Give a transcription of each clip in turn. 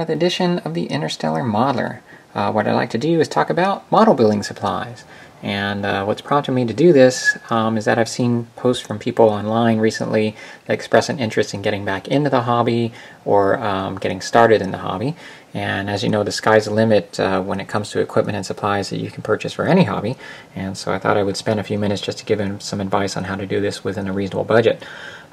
another edition of the Interstellar Modeler. What I'd like to do is talk about model building supplies. And what's prompted me to do this is that I've seen posts from people online recently that express an interest in getting back into the hobby or getting started in the hobby. And as you know, the sky's the limit when it comes to equipment and supplies that you can purchase for any hobby. And so I thought I would spend a few minutes just to give them some advice on how to do this within a reasonable budget.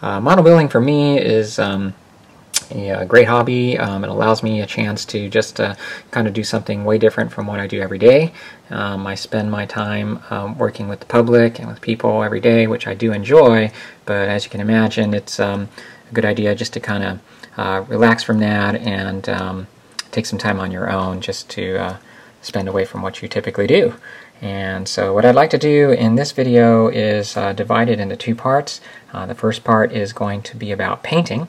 Model building for me is a great hobby. It allows me a chance to just kind of do something way different from what I do every day. I spend my time working with the public and with people every day, which I do enjoy, but as you can imagine, it's a good idea just to kind of relax from that and take some time on your own just to spend away from what you typically do. And so what I'd like to do in this video is divide it into two parts. The first part is going to be about painting,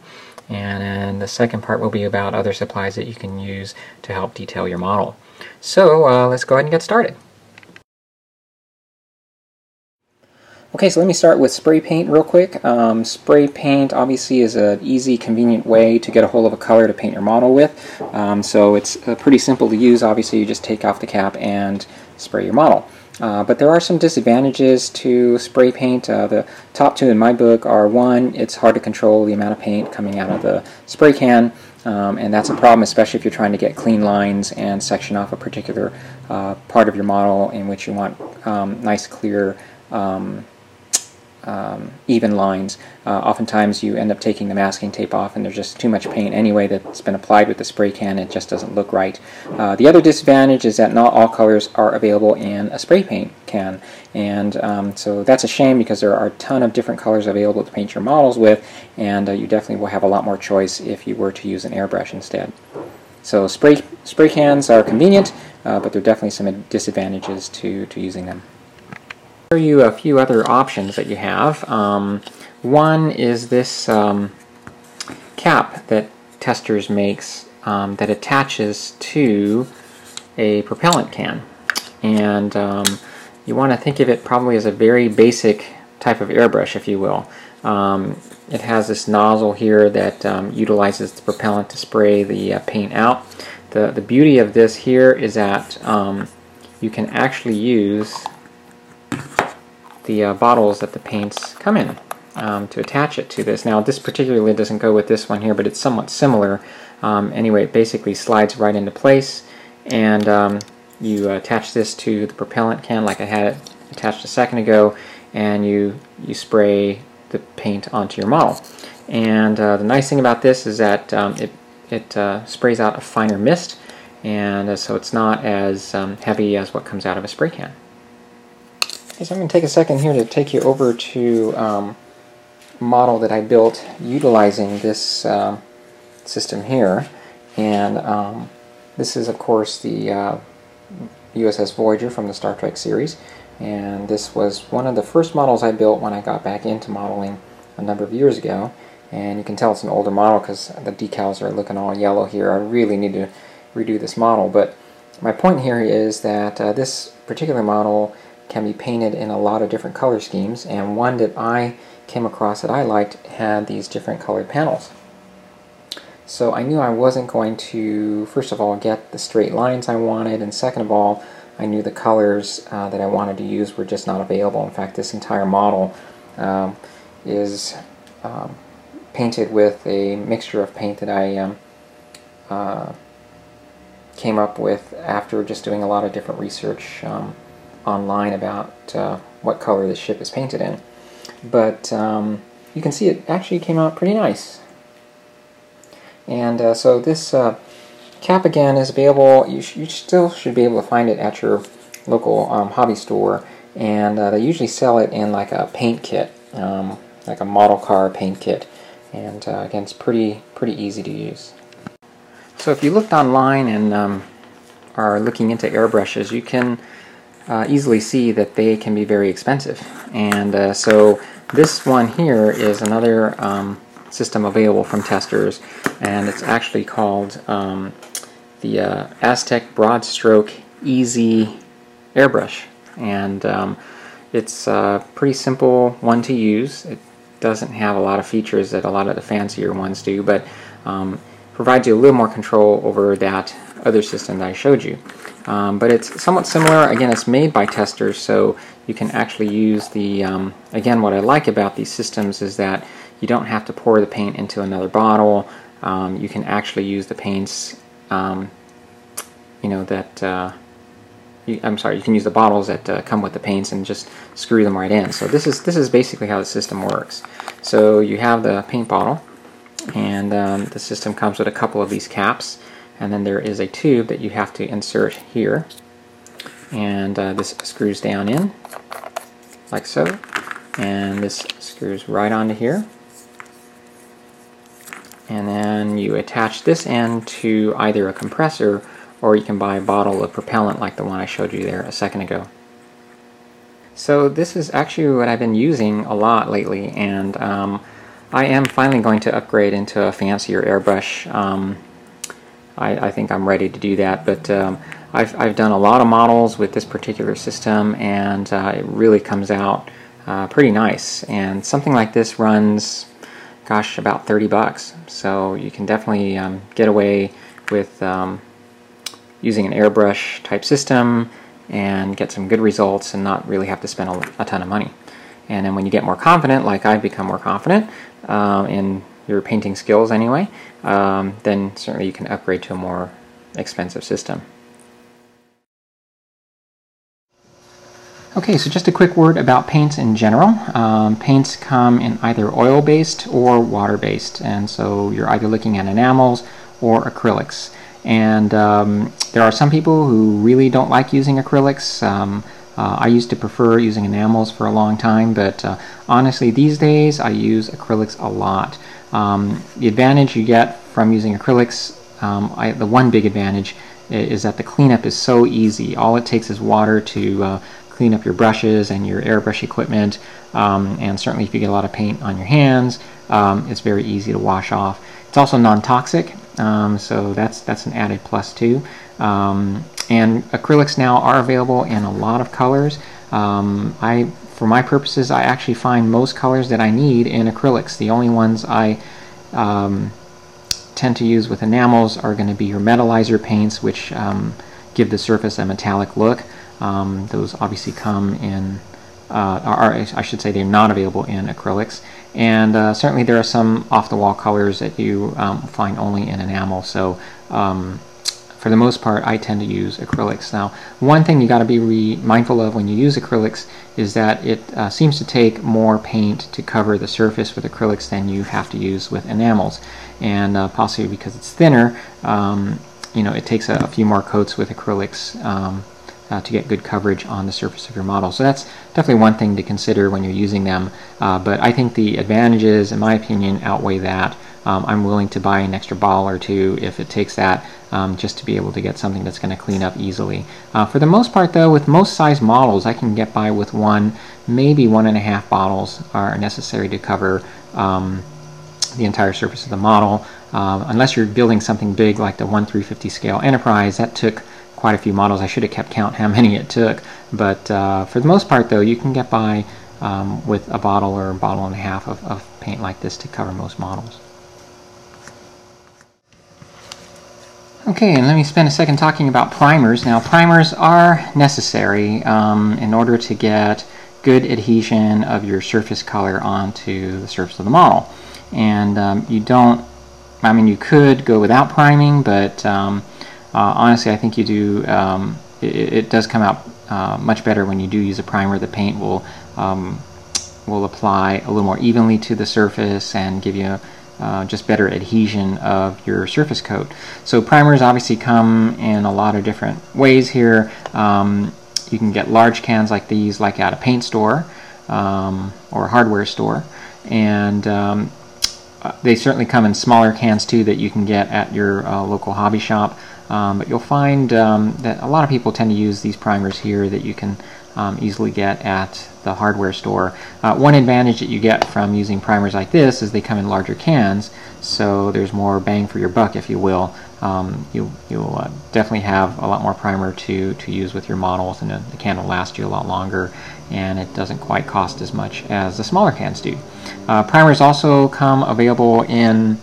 and then the second part will be about other supplies that you can use to help detail your model. So let's go ahead and get started. Okay, so let me start with spray paint real quick. Spray paint obviously is an easy, convenient way to get a hold of a color to paint your model with. So it's pretty simple to use. Obviously you just take off the cap and spray your model. But there are some disadvantages to spray paint. The top two in my book are, one, it's hard to control the amount of paint coming out of the spray can, and that's a problem, especially if you're trying to get clean lines and section off a particular part of your model in which you want nice, clear, even lines. Oftentimes you end up taking the masking tape off and there's just too much paint anyway that's been applied with the spray can. It just doesn't look right. The other disadvantage is that not all colors are available in a spray paint can, and so that's a shame because there are a ton of different colors available to paint your models with, and you definitely will have a lot more choice if you were to use an airbrush instead. So spray cans are convenient, but there are definitely some disadvantages to using them. Show you a few other options that you have. One is this cap that Testors makes that attaches to a propellant can, and you want to think of it probably as a very basic type of airbrush, if you will. It has this nozzle here that utilizes the propellant to spray the paint out. The beauty of this here is that you can actually use the bottles that the paints come in to attach it to this. Now this particularly doesn't go with this one here, but it's somewhat similar. Anyway, it basically slides right into place, and you attach this to the propellant can like I had it attached a second ago, and you spray the paint onto your model. And the nice thing about this is that it sprays out a finer mist, and so it's not as heavy as what comes out of a spray can. So I'm going to take a second here to take you over to a model that I built utilizing this system here, and this is of course the USS Voyager from the Star Trek series, and this was one of the first models I built when I got back into modeling a number of years ago, and you can tell it's an older model because the decals are looking all yellow here. I really need to redo this model, but my point here is that this particular model can be painted in a lot of different color schemes, and one that I came across that I liked had these different colored panels. So I knew I wasn't going to, first of all, get the straight lines I wanted, and second of all, I knew the colors that I wanted to use were just not available. In fact, this entire model is painted with a mixture of paint that I came up with after just doing a lot of different research online about what color the ship is painted in. But you can see it actually came out pretty nice. And so this cap again is available. You still should be able to find it at your local hobby store, and they usually sell it in like a paint kit, like a model car paint kit, and again, it's pretty easy to use. So if you looked online and are looking into airbrushes, you can easily see that they can be very expensive, and so this one here is another system available from Testors, and it's actually called the Aztec Broad Stroke Easy Airbrush, and it's a pretty simple one to use. It doesn't have a lot of features that a lot of the fancier ones do, but provides you a little more control over that other system that I showed you. But it's somewhat similar. Again, it's made by Testors, so you can actually use the, again, what I like about these systems is that you don't have to pour the paint into another bottle. You can actually use the paints, you know, that, I'm sorry, you can use the bottles that come with the paints and just screw them right in. So this is basically how the system works. So you have the paint bottle, and the system comes with a couple of these caps, and then there is a tube that you have to insert here, and this screws down in like so, and this screws right onto here, and then you attach this end to either a compressor, or you can buy a bottle of propellant like the one I showed you there a second ago. So this is actually what I've been using a lot lately, and I am finally going to upgrade into a fancier airbrush. I think I'm ready to do that, but I've done a lot of models with this particular system, and it really comes out pretty nice. And something like this runs, gosh, about 30 bucks. So you can definitely get away with using an airbrush type system and get some good results and not really have to spend a ton of money. And then when you get more confident, like I've become more confident in your painting skills anyway, then certainly you can upgrade to a more expensive system. Okay, so just a quick word about paints in general. Paints come in either oil-based or water-based, and so you're either looking at enamels or acrylics. And there are some people who really don't like using acrylics. I used to prefer using enamels for a long time, but honestly these days I use acrylics a lot. The advantage you get from using acrylics, the one big advantage is that the cleanup is so easy. All it takes is water to clean up your brushes and your airbrush equipment, and certainly if you get a lot of paint on your hands, it's very easy to wash off. It's also non-toxic, so that's an added plus too. And acrylics now are available in a lot of colors. For my purposes, I actually find most colors that I need in acrylics. The only ones I tend to use with enamels are going to be your metallizer paints, which give the surface a metallic look. Those obviously come in, I should say they're not available in acrylics. And certainly there are some off-the-wall colors that you find only in enamel. So for the most part, I tend to use acrylics. Now, one thing you got to be mindful of when you use acrylics is that it seems to take more paint to cover the surface with acrylics than you have to use with enamels. And possibly because it's thinner, you know, it takes a few more coats with acrylics to get good coverage on the surface of your model. So that's definitely one thing to consider when you're using them. But I think the advantages, in my opinion, outweigh that. I'm willing to buy an extra bottle or two if it takes that, just to be able to get something that's going to clean up easily. For the most part though, with most size models, I can get by with one, maybe 1.5 bottles are necessary to cover the entire surface of the model. Unless you're building something big like the 1/350 scale Enterprise, that took quite a few models. I should have kept count how many it took, but for the most part though, you can get by with a bottle or a bottle and a half of paint like this to cover most models. Okay, and let me spend a second talking about primers. Now, primers are necessary in order to get good adhesion of your surface color onto the surface of the model. And you don't, I mean, you could go without priming, but honestly, I think you do. It does come out much better when you do use a primer. The paint will apply a little more evenly to the surface and give you just better adhesion of your surface coat. So primers obviously come in a lot of different ways here. You can get large cans like these, like at a paint store or a hardware store, and they certainly come in smaller cans too that you can get at your local hobby shop. But you'll find that a lot of people tend to use these primers here that you can easily get at the hardware store. One advantage that you get from using primers like this is they come in larger cans, so there's more bang for your buck, if you will. You'll definitely have a lot more primer to use with your models, and the can will last you a lot longer, and it doesn't quite cost as much as the smaller cans do. Primers also come available in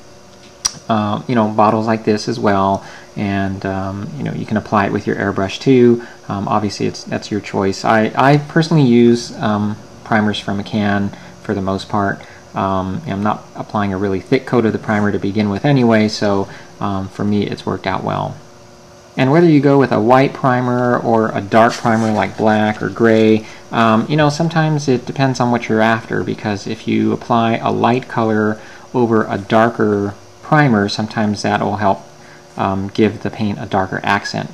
bottles like this as well, and you can apply it with your airbrush too. Obviously, that's your choice. I personally use primers from a can for the most part. I'm not applying a really thick coat of the primer to begin with anyway, so for me it's worked out well. And whether you go with a white primer or a dark primer like black or gray, sometimes it depends on what you're after, because if you apply a light color over a darker primer, sometimes that will help give the paint a darker accent.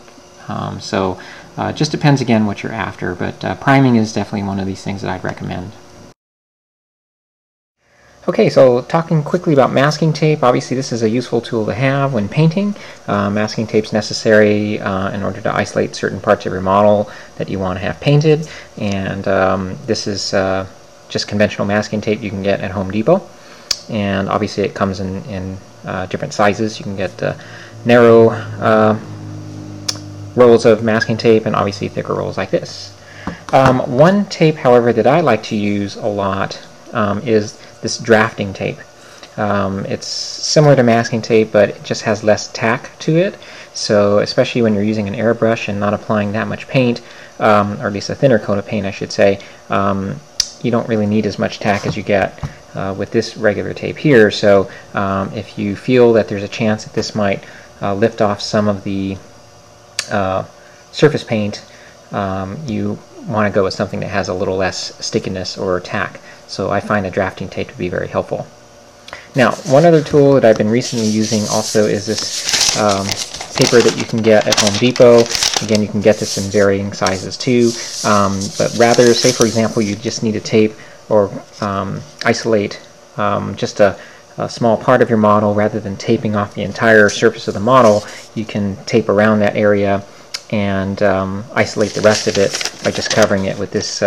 So it just depends again what you're after, but priming is definitely one of these things that I'd recommend. Okay, so talking quickly about masking tape. Obviously this is a useful tool to have when painting. Masking tape is necessary in order to isolate certain parts of your model that you want to have painted, and this is just conventional masking tape you can get at Home Depot, and obviously it comes in different sizes. You can get narrow rolls of masking tape and obviously thicker rolls like this. One tape, however, that I like to use a lot is this drafting tape. It's similar to masking tape, but it just has less tack to it. So especially when you're using an airbrush and not applying that much paint, or at least a thinner coat of paint I should say, you don't really need as much tack as you get with this regular tape here. So if you feel that there's a chance that this might lift off some of the surface paint, you want to go with something that has a little less stickiness or tack. So I find the drafting tape to be very helpful. Now, one other tool that I've been recently using also is this paper that you can get at Home Depot. Again, you can get this in varying sizes too, but rather, say for example, you just need to tape or isolate just a small part of your model. Rather than taping off the entire surface of the model, you can tape around that area and isolate the rest of it by just covering it with this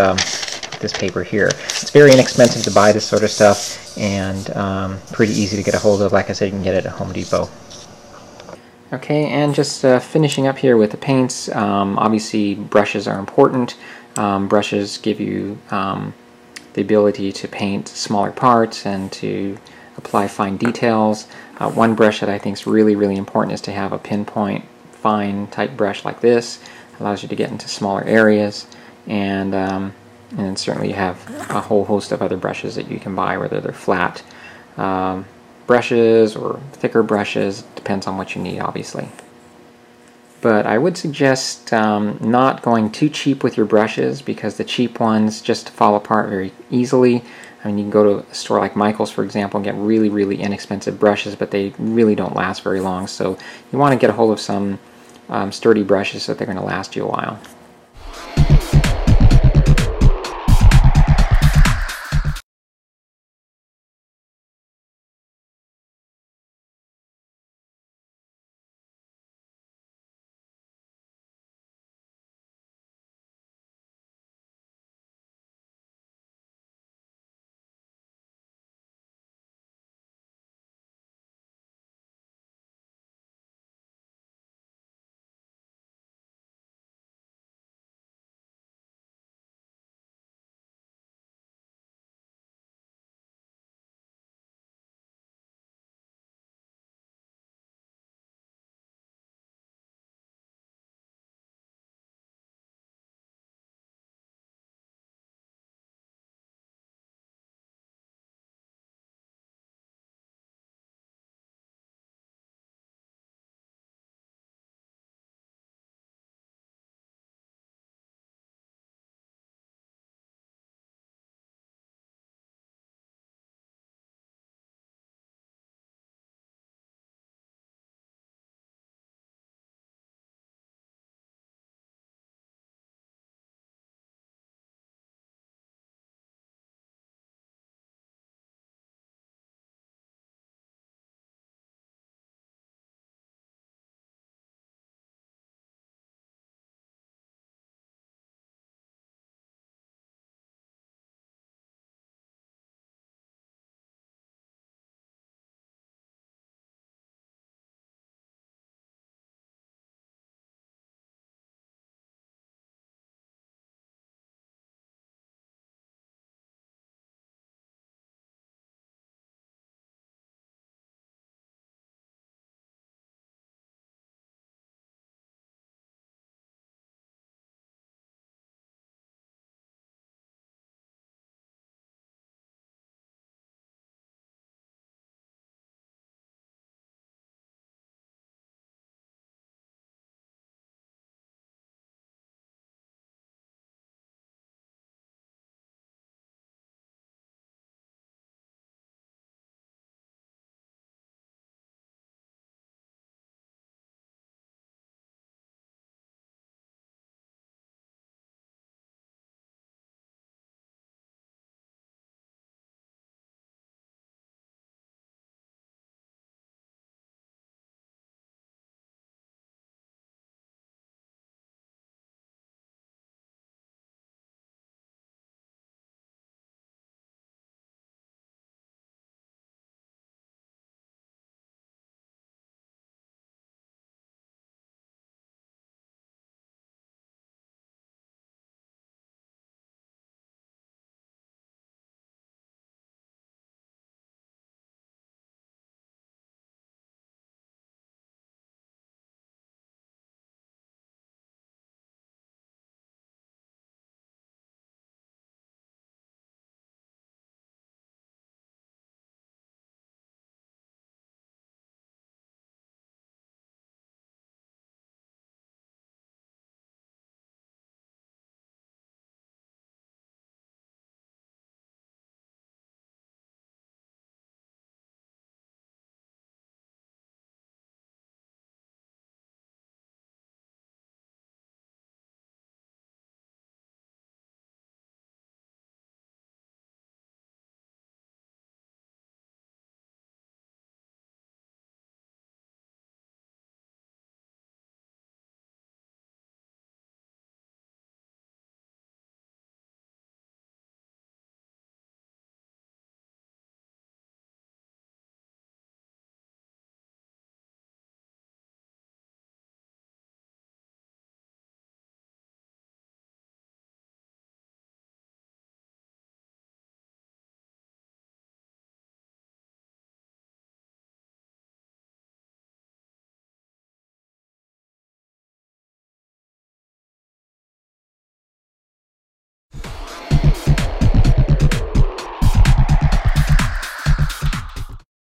this paper here. It's very inexpensive to buy this sort of stuff, and pretty easy to get a hold of. Like I said, you can get it at Home Depot. Okay, and just finishing up here with the paints. Obviously brushes are important. Brushes give you the ability to paint smaller parts and to apply fine details. One brush that I think is really important is to have a pinpoint fine type brush like this. It allows you to get into smaller areas, and certainly you have a whole host of other brushes that you can buy, whether they're flat brushes or thicker brushes. Depends on what you need, obviously. But I would suggest not going too cheap with your brushes, because the cheap ones just fall apart very easily. I mean, you can go to a store like Michael's, for example, and get really inexpensive brushes, but they really don't last very long. So you want to get a hold of some sturdy brushes so that they're going to last you a while.